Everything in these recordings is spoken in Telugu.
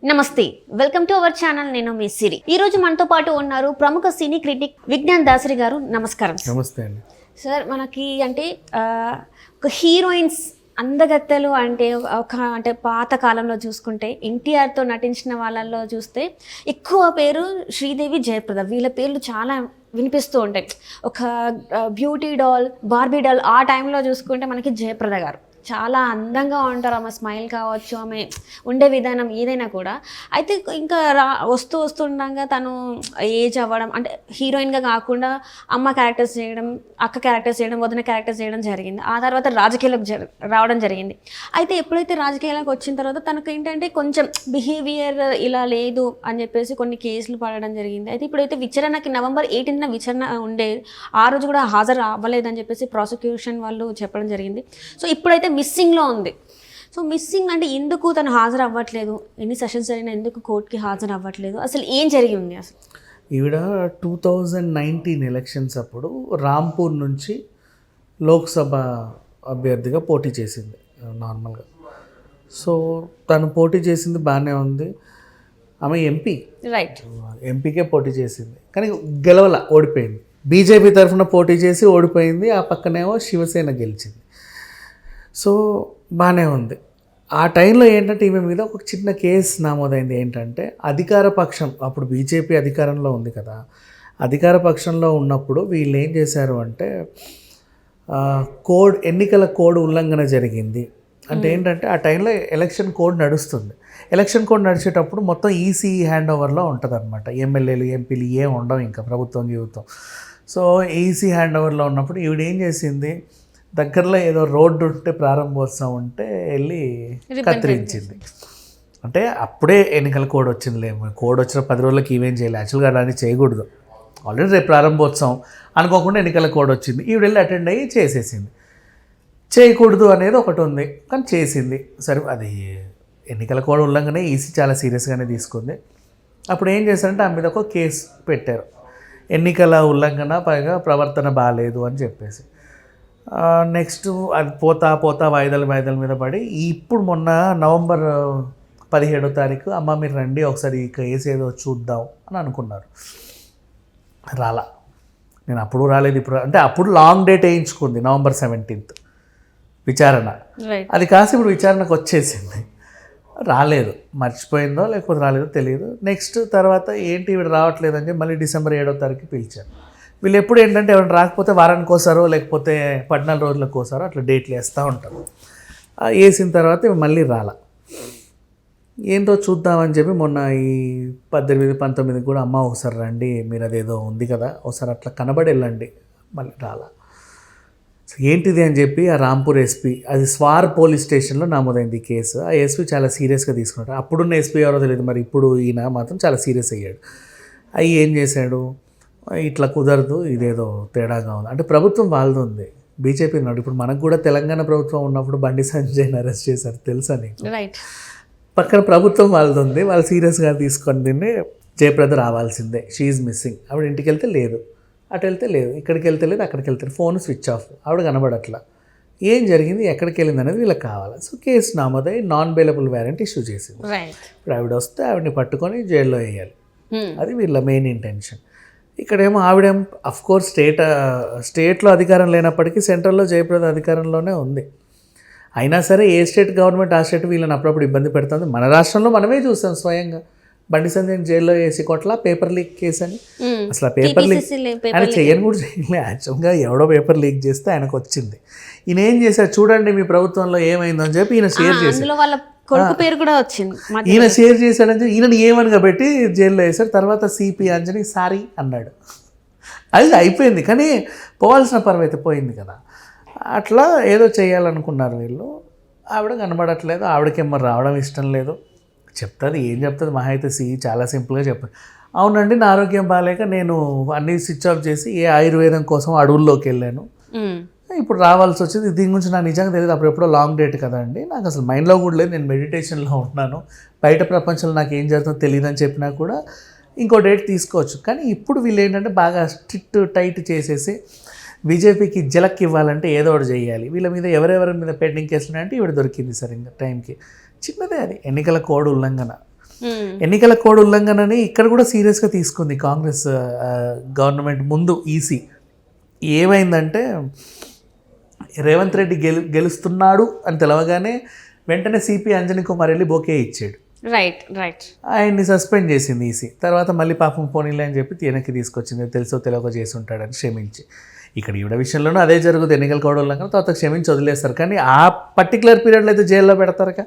నమస్తే, వెల్కమ్ టు అవర్ ఛానల్. నేను మీ సిరి. ఈ రోజు మనతో పాటు ఉన్నారు ప్రముఖ సినీ క్రిటిక్ విజ్ఞాన్ దాసరి గారు. నమస్కారం. నమస్తే అండి సార్. మనకి అంటే ఒక హీరోయిన్స్ అందగత్తెలు అంటే పాత కాలంలో చూసుకుంటే ఎన్టీఆర్తో నటించిన వాళ్ళల్లో చూస్తే ఎక్కువ పేరు శ్రీదేవి, జయప్రద. వీళ్ళ పేర్లు చాలా వినిపిస్తూ ఉంటాయి. ఒక బ్యూటీ డాల్, బార్బీ డాల్ ఆ టైంలో చూసుకుంటే మనకి జయప్రద గారు చాలా అందంగా ఉంటారు. ఆమె స్మైల్ కావచ్చు, ఆమె ఉండే విధానం ఏదైనా కూడా. అయితే ఇంకా వస్తుండగా తను ఏజ్ అవ్వడం, అంటే హీరోయిన్గా కాకుండా అమ్మ క్యారెక్టర్స్ చేయడం, అక్క క్యారెక్టర్స్ చేయడం, వదిన క్యారెక్టర్స్ చేయడం జరిగింది. ఆ తర్వాత రాజకీయాలకు రావడం జరిగింది. అయితే ఎప్పుడైతే రాజకీయాలకు వచ్చిన తర్వాత తనకు ఏంటంటే కొంచెం బిహేవియర్ ఇలా లేదు అని చెప్పేసి కొన్ని కేసులు పడడం జరిగింది. అయితే ఇప్పుడైతే విచారణకి November 18న విచారణ ఉండే, ఆ రోజు కూడా హాజరు అవ్వలేదని చెప్పేసి ప్రాసిక్యూషన్ వాళ్ళు చెప్పడం జరిగింది. సో ఇప్పుడైతే మిస్సింగ్లో ఉంది. సో మిస్సింగ్ అంటే ఎందుకు తను హాజరు అవ్వట్లేదు? ఎన్ని సెషన్స్ అయినా ఎందుకు కోర్టుకి హాజరు అవ్వట్లేదు? అసలు ఏం జరిగి ఉంది అసలు? ఈవిడ 2019 ఎలక్షన్స్ అప్పుడు రాంపూర్ నుంచి లోక్సభ అభ్యర్థిగా పోటీ చేసింది నార్మల్గా. సో తను పోటీ చేసింది బాగానే ఉంది. ఆమె ఎంపీ, రైట్, ఎంపీకే పోటీ చేసింది కానీ ఓడిపోయింది. బీజేపీ తరఫున పోటీ చేసి ఓడిపోయింది. ఆ పక్కనేమో శివసేన గెలిచింది. సో బాగానే ఉంది. ఆ టైంలో ఏంటంటే ఈమె మీద ఒక చిన్న కేసు నమోదైంది. ఏంటంటే అధికార పక్షం, అప్పుడు బీజేపీ అధికారంలో ఉంది కదా, అధికార పక్షంలో ఉన్నప్పుడు వీళ్ళు ఏం చేశారు అంటే ఎన్నికల కోడ్ ఉల్లంఘన జరిగింది. అంటే ఏంటంటే ఆ టైంలో ఎలక్షన్ కోడ్ నడుస్తుంది. ఎలక్షన్ కోడ్ నడిచేటప్పుడు మొత్తం ఈసీ హ్యాండ్ ఓవర్లో ఉంటుంది అనమాట. ఎమ్మెల్యేలు, ఎంపీలు ఏం ఉండవు, ఇంకా ప్రభుత్వం జీవితం. సో ఈసీ హ్యాండ్ ఓవర్లో ఉన్నప్పుడు ఈవిడ ఏం చేసింది, దగ్గరలో ఏదో రోడ్డు ఉంటే ప్రారంభోత్సవం ఉంటే వెళ్ళి కత్తిరించింది. అంటే అప్పుడే ఎన్నికల కోడ్ వచ్చిందిలేమో, కోడ్ వచ్చిన 10 రోజులకి ఈవెం చేయాలి. యాక్చువల్గా అలాంటి చేయకూడదు. ఆల్రెడీ రేపు ప్రారంభోత్సవం అనుకోకుండా ఎన్నికల కోడ్ వచ్చింది. ఈవిడ వెళ్ళి అటెండ్ అయ్యి చేసేసింది. చేయకూడదు అనేది ఒకటి ఉంది కానీ చేసింది. సరే, అది ఎన్నికల కోడ్ ఉల్లంఘన, ఈసీ చాలా సీరియస్గానే తీసుకుంది. అప్పుడు ఏం చేశారంటే ఆమె మీద ఒక కేసు పెట్టారు, ఎన్నికల ఉల్లంఘన, పైగా ప్రవర్తన బాగాలేదు అని చెప్పేసి. నెక్స్ట్ అది పోతా వాయిదాల మీద పడి ఇప్పుడు మొన్న November 17 అమ్మ మీరు రండి ఒకసారి ఈ కేసు ఏదో చూద్దాం అని అనుకున్నారు. రాలా. నేను అప్పుడు రాలేదు, ఇప్పుడు అంటే అప్పుడు లాంగ్ డేట్ వేయించుకుంది November 17 విచారణ. అది కాసి ఇప్పుడు విచారణకు వచ్చేసింది. రాలేదు, మర్చిపోయిందో లేకపోతే రాలేదో తెలియదు. నెక్స్ట్ తర్వాత ఏంటి ఈవిడ రావట్లేదు అని చెప్పి మళ్ళీ December 7 పిలిచాను. వీళ్ళు ఎప్పుడు ఏంటంటే ఎవరైనా రాకపోతే వారానికి ఒకసారో లేకపోతే 14 రోజులకు ఒకసారో అట్లా డేట్లు వేస్తూ ఉంటారు. వేసిన తర్వాత మళ్ళీ రాలా. ఏంటో చూద్దామని చెప్పి మొన్న ఈ 18, 19 కూడా అమ్మ ఒకసారి రండి, మీరు అదేదో ఉంది కదా ఒకసారి అట్లా కనబడి వెళ్ళండి, మళ్ళీ రాలా. సో ఏంటిది అని చెప్పి ఆ రాంపూర్ ఎస్పీ, అది స్వార్ పోలీస్ స్టేషన్లో నమోదైంది ఈ కేసు. ఆ ఎస్పీ చాలా సీరియస్గా తీసుకున్నాడు. అప్పుడున్న ఎస్పీ ఎవరో తెలియదు, మరి ఇప్పుడు ఈయన మాత్రం చాలా సీరియస్ అయ్యాడు. అవి ఏం చేశాడు, ఇట్లా కుదరదు, ఇదేదో తేడాగా ఉంది అంటే ప్రభుత్వం వాళ్ళది ఉంది, బీజేపీ ఉన్నాడు. ఇప్పుడు మనకు కూడా తెలంగాణ ప్రభుత్వం ఉన్నప్పుడు బండి సంజయ్ని అరెస్ట్ చేశారు, తెలుసా నీకు? రైట్. పక్కన ప్రభుత్వం వాళ్ళది ఉంది, వాళ్ళు సీరియస్గా తీసుకొని దీన్ని జయప్రద రావాల్సిందే, షీఈ్ మిస్సింగ్. ఆవిడ ఇంటికి వెళ్తే లేదు, అటు వెళ్తే లేదు, ఇక్కడికి వెళ్తే లేదు, అక్కడికి వెళ్తే ఫోన్ స్విచ్ ఆఫ్, ఆవిడ కనబడట్లా. ఏం జరిగింది, ఎక్కడికి వెళ్ళింది అనేది వీళ్ళకి కావాలి. సో కేసు నమోదై నాన్ బెయిలబుల్ వారెంట్ ఇష్యూ చేసింది. ఇప్పుడు ఆవిడ వస్తే ఆవిడని పట్టుకొని జైల్లో వేయాలి, అది వీళ్ళ మెయిన్ ఇంటెన్షన్. ఇక్కడేమో ఆవిడేం అఫ్కోర్స్ స్టేట్లో అధికారం లేనప్పటికీ సెంట్రల్లో జయప్రద అధికారంలోనే ఉంది. అయినా సరే ఏ స్టేట్ గవర్నమెంట్ ఆ స్టేట్ వీళ్ళని అప్పుడప్పుడు ఇబ్బంది పెడుతుంది. మన రాష్ట్రంలో మనమే చూస్తాం స్వయంగా, బండి సంజయ్ జైల్లో వేసి కొట్ల పేపర్ లీక్ కేసు అని. అసలు ఆ పేపర్ లీక్ ఆయన చేయని కూడా చేయలే. యాక్చువల్గా ఎవడో పేపర్ లీక్ చేస్తే ఆయనకు వచ్చింది. ఈయన ఏం చేశారు చూడండి మీ ప్రభుత్వంలో ఏమైందో అని చెప్పి ఈయన షేర్ చేశారు. కొడుకు పేరు కూడా వచ్చింది, ఈయన షేర్ చేశాడని చెప్పి ఈయనని ఏమనిగా పెట్టి జైల్లో వేశారు. తర్వాత సిపి అంజని సారీ అన్నాడు, అది అయిపోయింది. కానీ పోవాల్సిన పర్వం అయితే పోయింది కదా. అట్లా ఏదో చేయాలనుకున్నారు వీళ్ళు. ఆవిడ కనబడట్లేదు, ఆవిడకేమో రావడం ఇష్టం లేదు. చెప్తుంది, ఏం చెప్తుంది మహా అయితే చాలా సింపుల్గా చెప్పారు, అవునండి నా ఆరోగ్యం బాగాలేక నేను అన్నీ స్విచ్ ఆఫ్ చేసి ఆయుర్వేదం కోసం అడవుల్లోకి వెళ్ళాను, ఇప్పుడు రావాల్సి వచ్చింది, దీని గురించి నాకు నిజంగా తెలియదు, అప్పుడు ఎప్పుడో లాంగ్ డేట్ కదండి, నాకు అసలు మైండ్లో కూడా లేదు, నేను మెడిటేషన్లో ఉంటున్నాను, బయట ప్రపంచంలో నాకు ఏం జరుగుతుందో తెలియదు అని చెప్పినా కూడా ఇంకో డేట్ తీసుకోవచ్చు. కానీ ఇప్పుడు వీళ్ళు ఏంటంటే బాగా స్ట్రిక్ట్ టైట్ చేసేసి బీజేపీకి జలక్ ఇవ్వాలంటే ఏదో ఒకటి చేయాలి. వీళ్ళ మీద ఎవరెవరి మీద పెండింగ్ కేసులు అంటే ఇవిడ దొరికింది సరిగ్గా టైంకి. చిన్నదే అది, ఎన్నికల కోడ్ ఉల్లంఘన. ఎన్నికల కోడ్ ఉల్లంఘనని ఇక్కడ కూడా సీరియస్గా తీసుకుంది కాంగ్రెస్ గవర్నమెంట్ ముందు ఈసీ. ఏమైందంటే రేవంత్ రెడ్డి గెలుస్తున్నాడు అని తెలవగానే వెంటనే సిపి అంజనీ కుమార్ వెళ్ళి బొకే ఇచ్చాడు. రైట్ ఆయన్ని సస్పెండ్ చేసింది ఈసీ. తర్వాత మళ్ళీ పాపం పోనీలే అని చెప్పి వెనక్కి తీసుకొచ్చింది, తెలుసో తెలియక చేసి ఉంటాడని క్షమించి. ఇక్కడ ఈవిడ విషయంలోనూ అదే జరుగుతుంది, ఎన్నికల కోడ్ ఉల్లంఘన, తర్వాత క్షమించి వదిలేస్తారు. కానీ ఆ పర్టికులర్ పీరియడ్లో అయితే జైల్లో పెడతారుగా.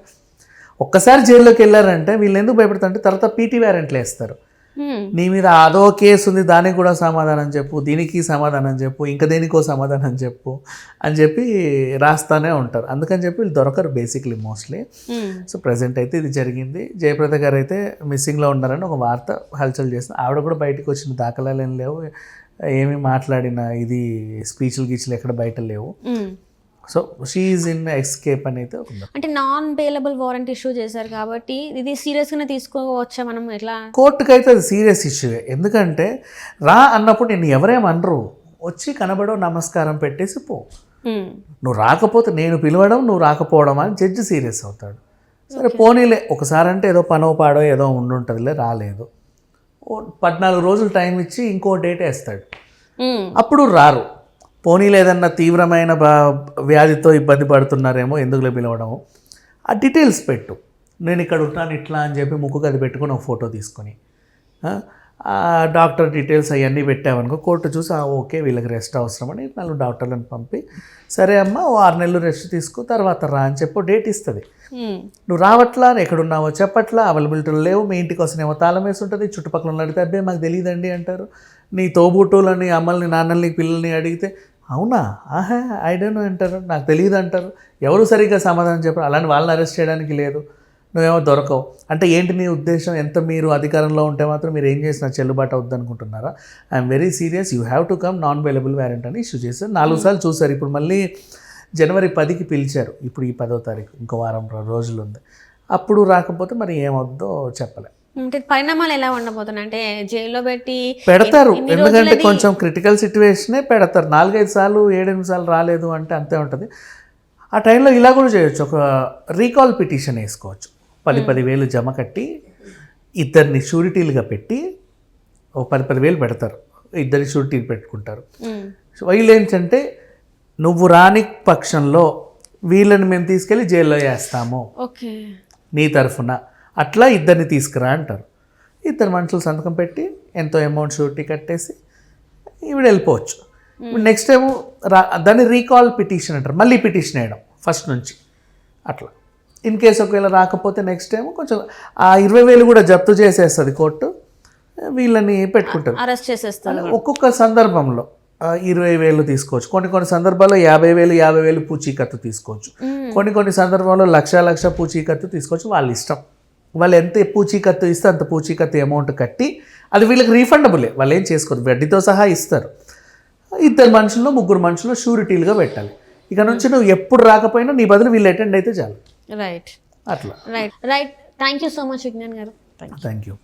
ఒక్కసారి జైల్లోకి వెళ్ళారంటే వీళ్ళు ఎందుకు భయపడతారంటే తర్వాత పీటీ వారెంట్లు వేస్తారు. నీ మీద అదో కేసు ఉంది, దానికి కూడా సమాధానం చెప్పు, దీనికి సమాధానం చెప్పు, ఇంకా దేనికో సమాధానం చెప్పు అని చెప్పి రాస్తానే ఉంటారు. అందుకని చెప్పి వీళ్ళు దొరకరు బేసిక్లీ మోస్ట్లీ. సో ప్రజెంట్ అయితే ఇది జరిగింది. జయప్రద గారు అయితే మిస్సింగ్లో ఉన్నారని ఒక వార్త హల్చల్ చేస్తుంది. ఆవిడ కూడా బయటకు వచ్చిన దాఖలాలు ఏం లేవు, ఏమి మాట్లాడిన ఇది స్పీచ్లు గీచ్లు ఎక్కడ బయట లేవు. సో షీఈ్ ఇన్ ఎస్కేప్ అని అయితే ఉంది. అంటే నాన్ బెయిలబుల్ వారెంట్ ఇష్యూ చేశారు కాబట్టి ఇది సీరియస్గానే తీసుకోవచ్చా మనం? ఎట్లా కోర్టుకి అయితే అది సీరియస్ ఇష్యూవే. ఎందుకంటే రా అన్నప్పుడు నేను ఎవరేమనరు, వచ్చి కనబడో నమస్కారం పెట్టేసి పో. నువ్వు రాకపోతే నేను పిలవడం, నువ్వు రాకపోవడం అని జడ్జి సీరియస్ అవుతాడు. సరే పోనీలే, ఒకసారి అంటే ఏదో పనో పాడో ఏదో ఉండుంటుందిలే, రాలేదు, 14 రోజులు టైం ఇచ్చి ఇంకో డేట్ వేస్తాడు, అప్పుడు రారు. పోనీ లేదన్న తీవ్రమైన వ్యాధితో ఇబ్బంది పడుతున్నారేమో, ఎందుకులే పిలవడము, ఆ డీటెయిల్స్ పెట్టు, నేను ఇక్కడ ఉంటాను ఇట్లా అని చెప్పి ముక్కు అది పెట్టుకుని ఒక ఫోటో తీసుకొని ఆ డాక్టర్ డీటెయిల్స్ అవన్నీ పెట్టావనుకో, కోర్టు చూసి ఓకే వీళ్ళకి రెస్ట్ అవసరం అని 4 డాక్టర్లను పంపి, సరే అమ్మ 6 నెలలు రెస్ట్ తీసుకో తర్వాత రా అని చెప్పి డేట్ ఇస్తుంది. నువ్వు రావట్లా, ఎక్కడున్నావో చెప్పట్లా, అవైలబిలిటీలు లేవు, మీ ఇంటికి వస్తేనేమో తాళం వేసి ఉంటుంది, చుట్టుపక్కల అడిగితే అబ్బాయి మాకు తెలియదండి అంటారు. నీ తోబుట్టులని అమ్మల్ని నాన్నల్ని పిల్లల్ని అడిగితే అవునా ఐ డోంట్ నో అంటారు, నాకు తెలియదు అంటారు. ఎవరు సరిగ్గా సమాధానం చెప్పారు. అలాంటి వాళ్ళని అరెస్ట్ చేయడానికి లేదు, నువ్వేమో దొరకవు. అంటే ఏంటి నీ ఉద్దేశం? ఎంత మీరు అధికారంలో ఉంటే మాత్రం మీరు ఏం చేసినా చెల్లుబాటు అవుద్ది అనుకుంటున్నారా? I'm very serious, you have to come, non bailable warrant అని ఇష్యూ చేశారు. 4 సార్లు చూశారు. ఇప్పుడు మళ్ళీ జనవరి 10కి పిలిచారు. ఇప్పుడు ఈ 10వ తారీఖు ఇంకో వారం రోజులు ఉంది. అప్పుడు రాకపోతే మరి ఏమవుద్దో చెప్పలే. అంటే పరిణామాలు ఎలా ఉండబోతున్నాయి? అంటే జైల్లో పెడతారు, ఎందుకంటే కొంచెం క్రిటికల్ సిచ్యువేషనే పెడతారు. 4-5 సార్లు 7-8 సార్లు రాలేదు అంటే అంతే ఉంటుంది. ఆ టైంలో ఇలా కూడా చేయొచ్చు, ఒక రీకాల్ పిటిషన్ వేసుకోవచ్చు. 10,000 జమ కట్టి ఇద్దరిని షూరిటీలుగా పెట్టి ఒక 10,000 పెడతారు, ఇద్దరి షూరిటీలు పెట్టుకుంటారు. వీళ్ళు ఏంటంటే నువ్వు రాని పక్షంలో వీళ్ళని మేము తీసుకెళ్ళి జైల్లో వేస్తాము నీ తరఫున, అట్లా ఇద్దరిని తీసుకురా అంటారు. 2 మనుషులు సంతకం పెట్టి ఎంతో అమౌంట్ షూరిటీ కట్టేసి ఈవిడ వెళ్ళిపోవచ్చు. నెక్స్ట్ ఏమో దాన్ని రీకాల్ పిటిషన్ అంటారు, మళ్ళీ పిటిషన్ వేయడం ఫస్ట్ నుంచి అట్లా. ఇన్ కేసు ఒకవేళ రాకపోతే నెక్స్ట్ ఏమో కొంచెం ఆ 20,000 కూడా జప్తు చేసేస్తుంది కోర్టు, వీళ్ళని పెట్టుకుంటారు, అరెస్ట్ చేసేస్తారు. ఒక్కొక్క సందర్భంలో 20,000 తీసుకోవచ్చు, కొన్ని సందర్భాల్లో 50,000 పూచీకత్తు తీసుకోవచ్చు, కొన్ని సందర్భాల్లో లక్ష పూచీకత్తు తీసుకోవచ్చు. వాళ్ళ ఇష్టం, వాళ్ళు ఎంత పూచీకత్తు ఇస్తే అంత పూచీకత్తు అమౌంట్ కట్టి అది వీళ్ళకి రీఫండబులే, వాళ్ళు ఏం చేసుకోరు, వడ్డీతో సహా ఇస్తారు. 2 మనుషుల్లో 3 మనుషుల్లో షూరిటీలుగా పెట్టాలి. ఇక నుంచి నువ్వు ఎప్పుడు రాకపోయినా నీ బదులు వీళ్ళు అటెండ్ అయితే చాలు. రైట్ అట్లా right thank you so much Vignan garu. Thank you.